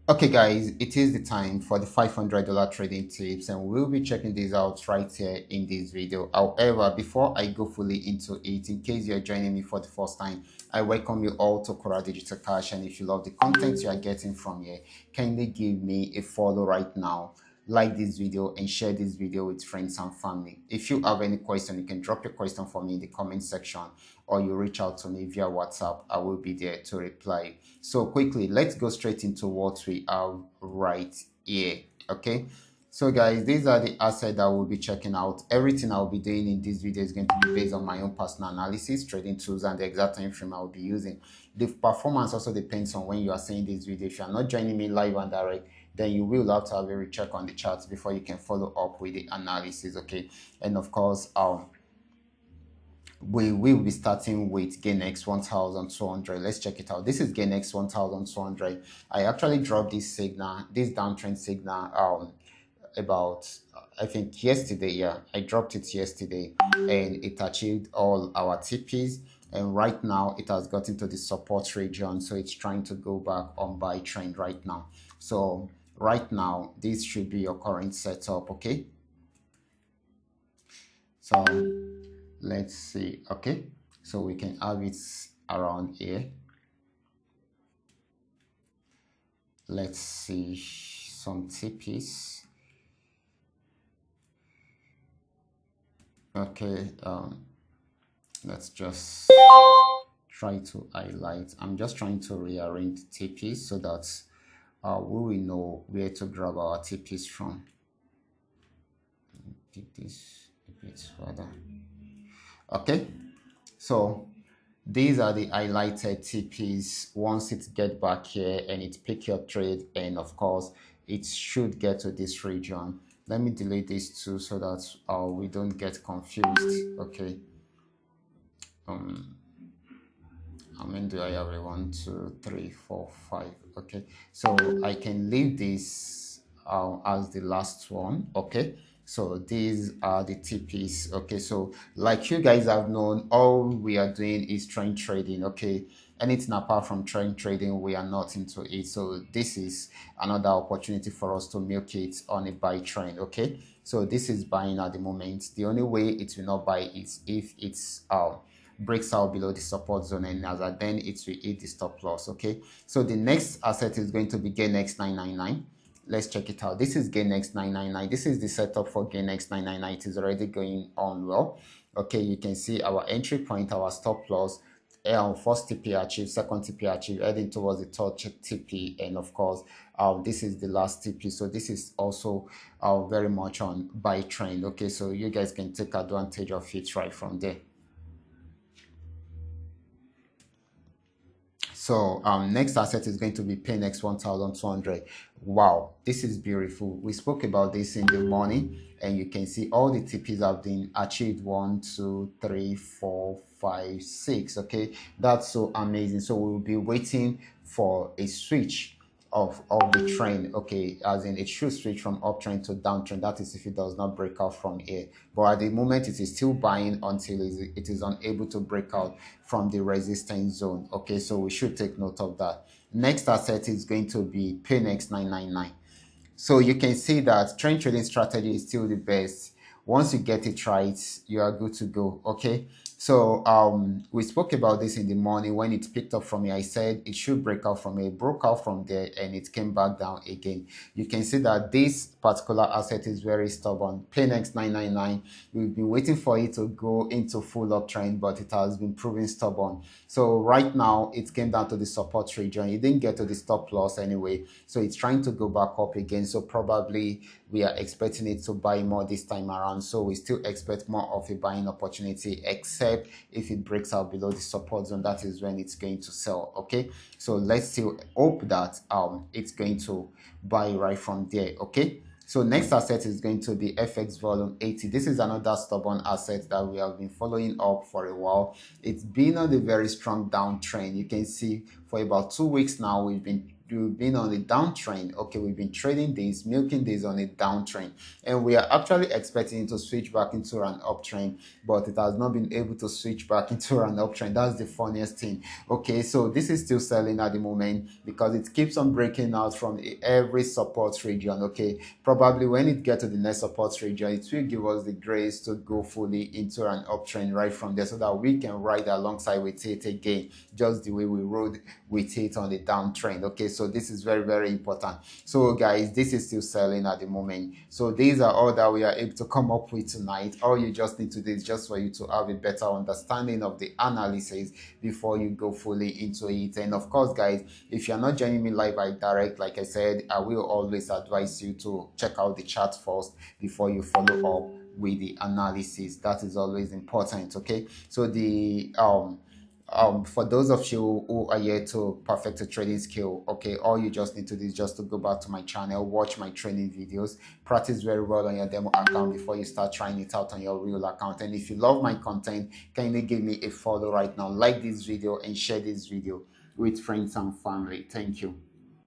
Okay, guys, it is the time for the $500 trading tips, and we'll be checking these out right here in this video. However, before I go fully into it, in case you're joining me for the first time, I welcome you all to Qora Digital Cash. And if you love the content you are getting from here, kindly give me a follow right now, like this video, and share this video with friends and family. If you have any question, you can drop your question for me in the comment section, or you reach out to me via WhatsApp. I will be there to reply. So quickly, let's go straight into what we have right here. Okay. So guys, these are the assets that we'll be checking out. Everything I'll be doing in this video is going to be based on my own personal analysis, trading tools, and the exact time frame I'll be using. The performance also depends on when you are seeing this video. If you are not joining me live and direct, then you will have to have a recheck on the charts before you can follow up with the analysis. Okay. And of course, we will be starting with GainX 1200. Let's check it out. This is GainX 1200. I actually dropped this signal, this downtrend signal, about I think yesterday. Yeah, I dropped it yesterday, and it achieved all our TPs. And right now it has gotten to the support region, so it's trying to go back on buy trend right now. So right now this should be your current setup. Okay, so let's see. Okay, so we can have it around here. Let's see some TPs. Okay, let's just try to highlight. I'm just trying to rearrange TPs so that we will know where to grab our TPs from. Take this a bit further. Okay, so these are the highlighted TPs. Once it get back here and it pick your trade, and of course it should get to this region. Let me delete these two so that we don't get confused. Okay, how many do I have? 1, 2, 3, 4, 5. Okay, so I can leave this as the last one. Okay, so these are the TPs. Okay, so like you guys have known, all we are doing is trend trading. Okay, anything apart from trend trading, we are not into it. So this is another opportunity for us to milk it on a buy trend. Okay, so this is buying at the moment. The only way it will not buy is if it's breaks out below the support zone, and as at then it will hit the stop loss. Okay, so the next asset is going to be GainX 999. Let's check it out. This is GainX 999. This is the setup for GainX 999. It is already going on well. Okay, you can see our entry point, our stop loss, first TP achieved, second TP achieved, heading towards the third TP, and of course this is the last TP. So this is also very much on buy trend. Okay, so you guys can take advantage of it right from there. So next asset is going to be PayNext 1200. Wow, this is beautiful. We spoke about this in the morning, and you can see all the TPs have been achieved. 1, 2, 3, 4, 5, 6. Okay, that's so amazing. So we'll be waiting for a switch of the trend. Okay, as in it should switch from uptrend to downtrend. That is if it does not break out from here, but at the moment it is still buying until it is unable to break out from the resistance zone. Okay, so we should take note of that. Next asset is going to be PayNext 999. So you can see that trend trading strategy is still the best. Once you get it right, you are good to go. Okay, so we spoke about this in the morning when it picked up from here. I said it should break out from here, broke out from there, and it came back down again. You can see that this particular asset is very stubborn. PayNext 999, we've been waiting for it to go into full uptrend, but it has been proving stubborn. So right now it came down to the support region. It didn't get to the stop loss anyway, so it's trying to go back up again. So probably we are expecting it to buy more this time around. So we still expect more of a buying opportunity, except if it breaks out below the support zone. That is when it's going to sell. Okay, so let's still hope that it's going to buy right from there. Okay, so next asset is going to be FX volume 80. This is another stubborn asset that we have been following up for a while. It's been on a very strong downtrend. You can see for about 2 weeks now we've been we've been on a downtrend. Okay, we've been trading this, milking this on a downtrend, and we are actually expecting it to switch back into an uptrend, but it has not been able to switch back into an uptrend. That's the funniest thing. Okay, so this is still selling at the moment because it keeps on breaking out from every support region. Okay, probably when it gets to the next support region, it will give us the grace to go fully into an uptrend right from there, so that we can ride alongside with it again, just the way we rode with it on the downtrend. Okay, so this is very, very important. So guys, this is still selling at the moment. So these are all that we are able to come up with tonight. All you just need to do is just for you to have a better understanding of the analysis before you go fully into it. And of course guys, if you're not joining me live by direct, like I said, I will always advise you to check out the chart first before you follow up with the analysis. That is always important. Okay, so the for those of you who are yet to perfect a trading skill, okay, all you just need to do is just to go back to my channel, watch my training videos, practice very well on your demo account before you start trying it out on your real account. And if you love my content, kindly give me a follow right now, like this video and share this video with friends and family. Thank you.